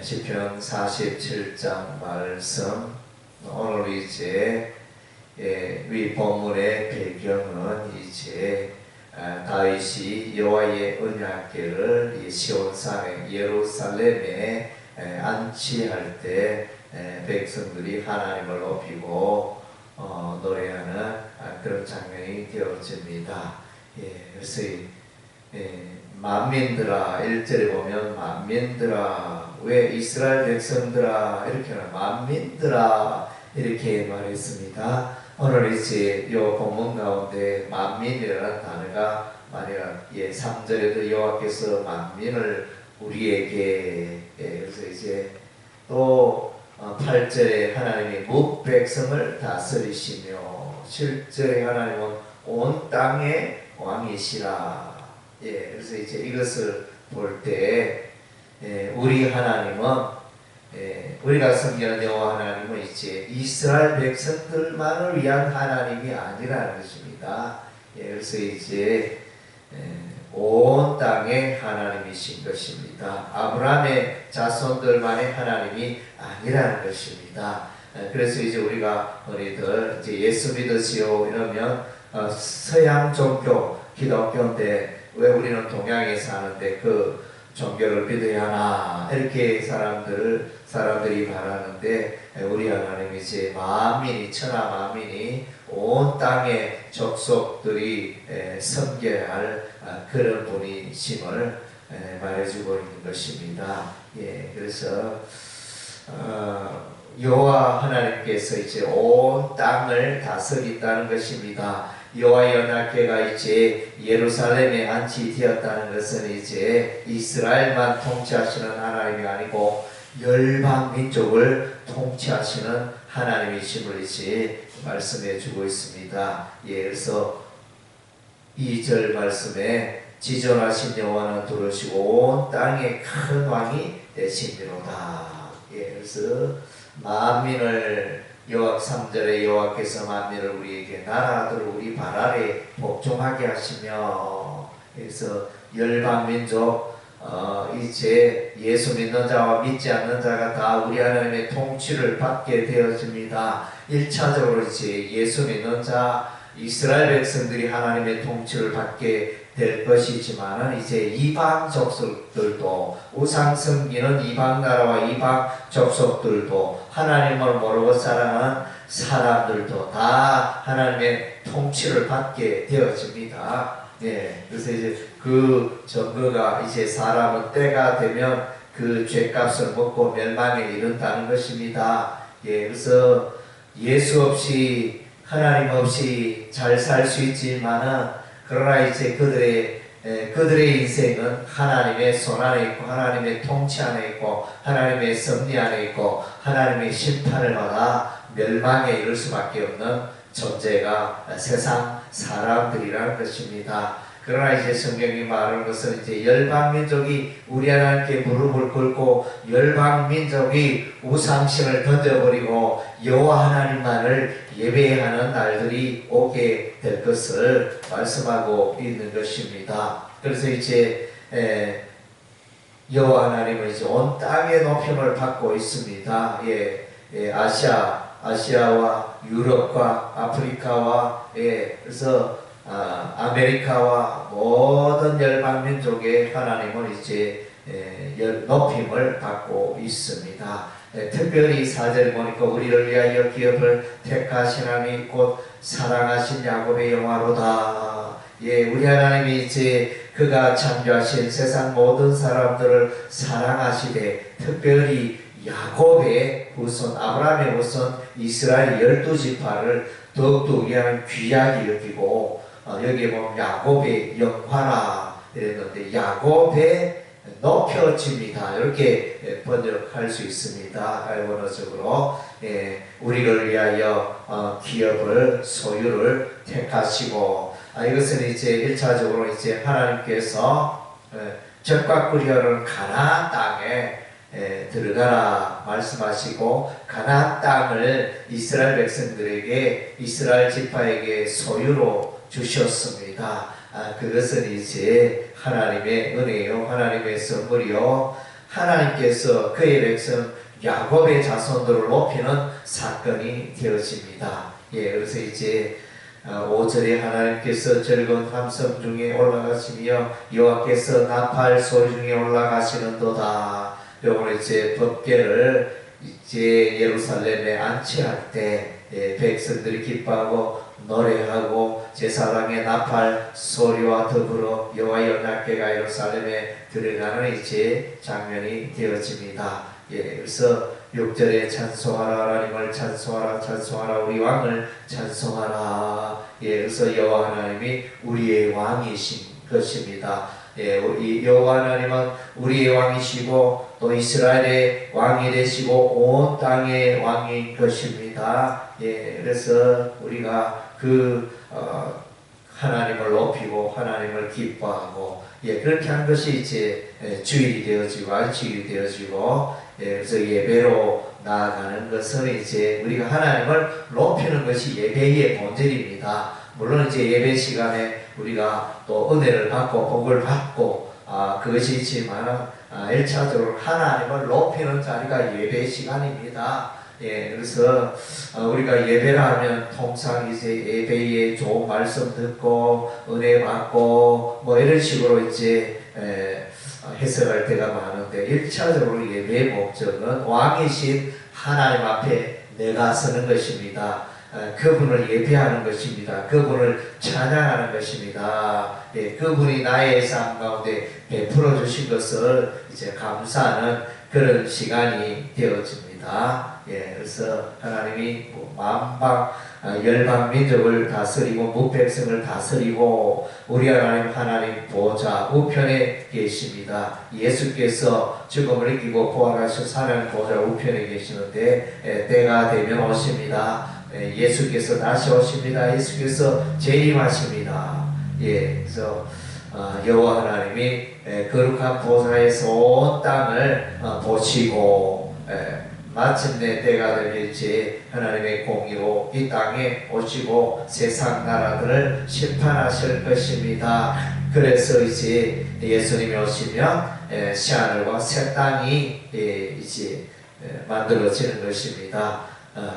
시편 47장 말씀. 오늘 이제 위 본문의 배경은 이제 다윗이 여호와의 언약궤를 시온산에 예루살렘에 안치할 때 백성들이 하나님을 높이고 노래하는 그런 장면이 되어집니다. 그래서 만민들아, 1절에 보면 만민들아, 왜 이스라엘 백성들아 이렇게는 만민들아 이렇게 말했습니다. 오늘 이제 요 본문 가운데 만민이라는 단어가 만약 3절에도 여호와께서 만민을 우리에게, 그래서 이제 또 8절에 하나님이 뭇백성을 다스리시며 7절에 하나님은 온 땅의 왕이시라. 그래서 이제 이것을 볼 때 우리 하나님은 우리가 섬기는 여호와 하나님은 이제 이스라엘 백성들만을 위한 하나님이 아니라는 것입니다. 그래서 이제 온 땅의 하나님이신 것입니다. 아브라함의 자손들만의 하나님이 아니라는 것입니다. 그래서 이제 우리가 우리들 이제 예수 믿으시오 이러면 서양 종교 기독교인데 왜 우리는 동양에 사는데 그 종교를 믿어야 하나 이렇게 사람들이 말하는데, 우리 하나님이 이제 만민이 천하 만민이 온 땅의 족속들이 섬겨야 할 그런 분이심을 말해주고 있는 것입니다. 그래서 여호와 하나님께서 이제 온 땅을 다스린다는 것입니다. 여호와의 언약궤가 이제 예루살렘에 안치되었다는 것은 이제 이스라엘만 통치하시는 하나님이 아니고 열방 민족을 통치하시는 하나님이심을 이제 말씀해 주고 있습니다. 그래서 2절 말씀에 지존하신 여호와는 두루시고 온 땅의 큰 왕이 되시미로다. 그래서 만민을 3절에 여호와께서 만민을 우리에게 나라들을 우리 발 아래 복종하게 하시며, 그래서 열방민족 이제 예수 믿는 자와 믿지 않는 자가 다 우리 하나님의 통치를 받게 되어집니다. 1차적으로 이제 예수 믿는 자 이스라엘 백성들이 하나님의 통치를 받게 될 것이지만은 이제 이방 족속들도, 우상 섬기는 이방 나라와 이방 족속들도, 하나님을 모르고 살아가는 사람들도 다 하나님의 통치를 받게 되어집니다. 그래서 이제 그 증거가 이제 사람은 때가 되면 그 죄값을 먹고 멸망에 이른다는 것입니다. 그래서 예수 없이 하나님 없이 잘 살 수 있지만은, 그러나 이제 그들의 인생은 하나님의 손 안에 있고 하나님의 통치 안에 있고 하나님의 섭리 안에 있고 하나님의 심판을 받아 멸망에 이를 수밖에 없는 존재가 세상 사람들이라는 것입니다. 그러나 이제 성경이 말하는 것은 이제 열방민족이 우리 하나님께 무릎을 꿇고 열방민족이 우상신을 던져버리고 여호와 하나님만을 예배하는 날들이 오게 될 것을 말씀하고 있는 것입니다. 그래서 이제 여호와 하나님은 이제 온 땅의 높임을 받고 있습니다. 아시아와 유럽과 아프리카와 그래서 아메리카와 모든 열방민족의 하나님은 이제 높임을 받고 있습니다. 특별히 4절 보니까 우리를 위하여 기업을 택하신 하나님이 곧 사랑하신 야곱의 영화로다. 우리 하나님이 이제 그가 창조하신 세상 모든 사람들을 사랑하시되 특별히 야곱의 후손, 아브라함의 후손 이스라엘 12지파를 더욱더 우리는 귀하게 여기고, 여기에 보면 야곱의 영화라 이랬는데 야곱의 높여집니다. 이렇게 번역할 수 있습니다. 원어적으로 우리를 위하여 기업을 소유를 택하시고, 이것은 이제 1차적으로 이제 하나님께서 적과 꿀이라는 가나안 땅에 들어가라 말씀하시고, 가나안 땅을 이스라엘 백성들에게, 이스라엘 지파에게 소유로 주셨습니다. 그것은 이제 하나님의 은혜요, 하나님의 선물이요, 하나님께서 그의 백성 야곱의 자손들을 높이는 사건이 되어집니다. 예, 그래서 이제 5절에 하나님께서 즐거운 함성 중에 올라가시며 여호와께서 나팔 소리 중에 올라가시는도다. 요걸 이제 법궤를 이제 예루살렘에 안치할 때 백성들이 기뻐하고 노래하고 제사장의 나팔 소리와 더불어 여호와의 언약궤가 예루살렘에 들어가는 이제 장면이 되어집니다. 예, 그래서 6절에 찬송하라 하나님을 찬송하라 찬송하라 우리 왕을 찬송하라. 예, 그래서 여호와 하나님이 우리의 왕이신 것입니다. 예, 우리 여호와 하나님은 우리의 왕이시고 또 이스라엘의 왕이 되시고 온 땅의 왕인 것입니다. 예, 그래서 우리가 하나님을 높이고 하나님을 기뻐하고 예, 그렇게 한 것이 이제 주일이 되어지고 안식일이 되어지고 예, 그래서 예배로 나아가는 것은 이제 우리가 하나님을 높이는 것이 예배의 본질입니다. 물론 이제 예배 시간에 우리가 또 은혜를 받고 복을 받고 그것이 있지만 1차적으로 하나님을 높이는 자리가 예배 시간입니다. 예, 그래서 우리가 예배를 하면 통상 이제 예배에 좋은 말씀 듣고 은혜 받고 뭐 이런 식으로 이제 해석할 때가 많은데 1차적으로 예배의 목적은 왕이신 하나님 앞에 내가 서는 것입니다. 그분을 예배하는 것입니다. 그분을 찬양하는 것입니다. 예, 그분이 나의 삶 가운데 베풀어 주신 것을 이제 감사하는 그런 시간이 되어집니다. 예, 그래서 하나님이 만방 열방 민족을 다스리고 무백성을 다스리고 우리 하나님 보좌 우편에 계십니다. 예수께서 죽음을 이기고 부활하셔 사는 보좌 우편에 계시는데 때가 되면 오십니다. 예수께서 다시 오십니다. 예수께서 재림하십니다. 예, 그래서 여호와 하나님이 거룩한 보좌에서 온 땅을 보시고 마침내 때가 될지 하나님의 공의로 이 땅에 오시고 세상 나라들을 심판하실 것입니다. 그래서 이제 예수님이 오시면 새하늘과 새 땅이 이제 만들어지는 것입니다.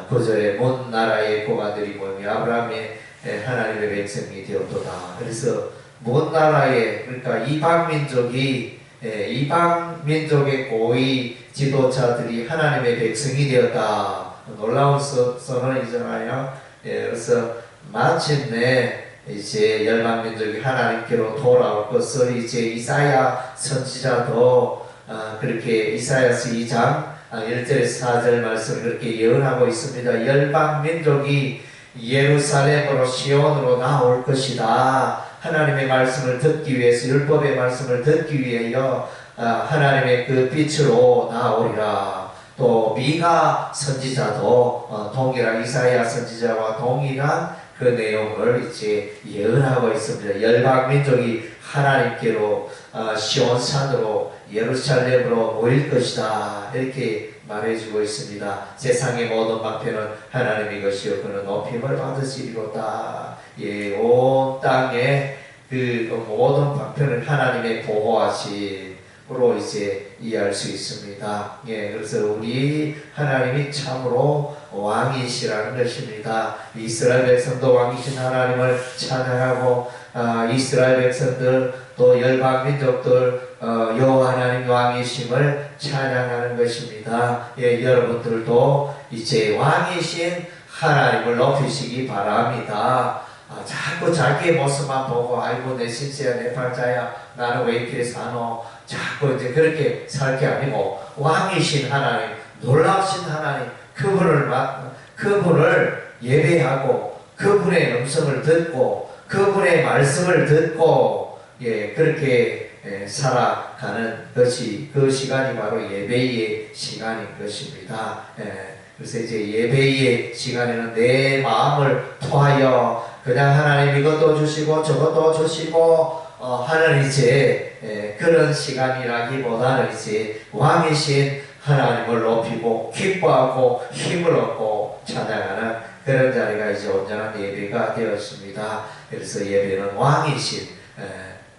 9절에 온 나라의 고관들이 모이며 아브라함의 하나님의 백성이 되었도다. 그래서 온 나라의 그러니까 이방 민족의 고위 지도자들이 하나님의 백성이 되었다. 놀라운 선언이잖아요. 예, 그래서 마침내 이제 열방 민족이 하나님께로 돌아올 것을 이제 이사야 선지자도 그렇게 이사야서 2장 1절에서 4절 말씀을 그렇게 예언하고 있습니다. 열방 민족이 예루살렘으로 시온으로 나올 것이다. 하나님의 말씀을 듣기 위해서 율법의 말씀을 듣기 위하여 하나님의 그 빛으로 나오리라. 또 미가 선지자도 동일한 이사야 선지자와 동일한 그 내용을 이제 예언하고 있습니다. 열방 민족이 하나님께로 시온산으로 예루살렘으로 모일 것이다. 이렇게 말해주고 있습니다. 세상의 모든 방편은 하나님의 것이요 그는 높임을 받으시리로다. 예, 온 땅에 그 모든 방편을 하나님의 보호하심으로 이제 이해할 수 있습니다. 예, 그래서 우리 하나님이 참으로 왕이시라는 것입니다. 이스라엘 백성도 왕이신 하나님을 찬양하고 이스라엘 백성들 또 열방 민족들 여호와 하나님 왕이심을 찬양하는 것입니다. 예, 여러분들도 이제 왕이신 하나님을 높이시기 바랍니다. 자꾸 자기의 모습만 보고 아이고 내 신세야 내 팔자야 나는 왜 이렇게 사노 자꾸 이제 그렇게 살 게 아니고 왕이신 하나님 놀라우신 하나님 그분을 예배하고 그분의 음성을 듣고 그분의 말씀을 듣고 예, 그렇게 살아가는 것이 그 시간이 바로 예배의 시간인 것입니다. 그래서 이제 예배의 시간에는 내 마음을 토하여 그냥 하나님 이것도 주시고 저것도 주시고 하는 이제 그런 시간이라기보다는 이제 왕이신 하나님을 높이고 기뻐하고 힘을 얻고 찬양하는 그런 자리가 이제 온전한 예배가 되었습니다. 그래서 예배는 왕이신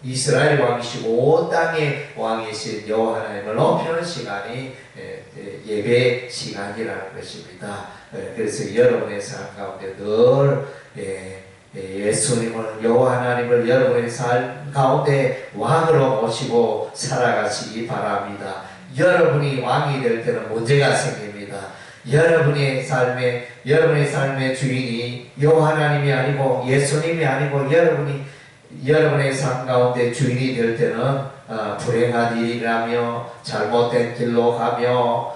이스라엘 왕이시고 온 땅의 왕이신 여호와 하나님을 높이는 시간이 예배 시간이라는 것입니다. 그래서 여러분의 삶 가운데 늘 예수님을 여호와 하나님을 여러분의 삶 가운데 왕으로 모시고 살아가시기 바랍니다. 여러분이 왕이 될 때는 문제가 생깁니다. 여러분의 삶의 주인이 여호와 하나님이 아니고 예수님이 아니고 여러분의 삶 가운데 주인이 될 때는 불행한 일이라며 잘못된 길로 가며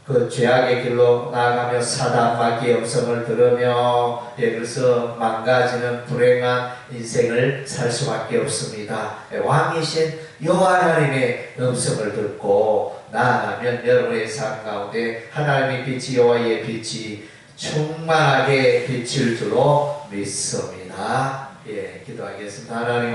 그 죄악의 길로 나아가며 사단마귀의 음성을 들으며 그래서 망가지는 불행한 인생을 살 수밖에 없습니다. 왕이신 여호와 하나님의 음성을 듣고 나아가면 여러분의 삶 가운데 하나님의 빛이 여호와의 빛이 충만하게 비칠 줄로 믿습니다. 기도하겠습니다. 하나님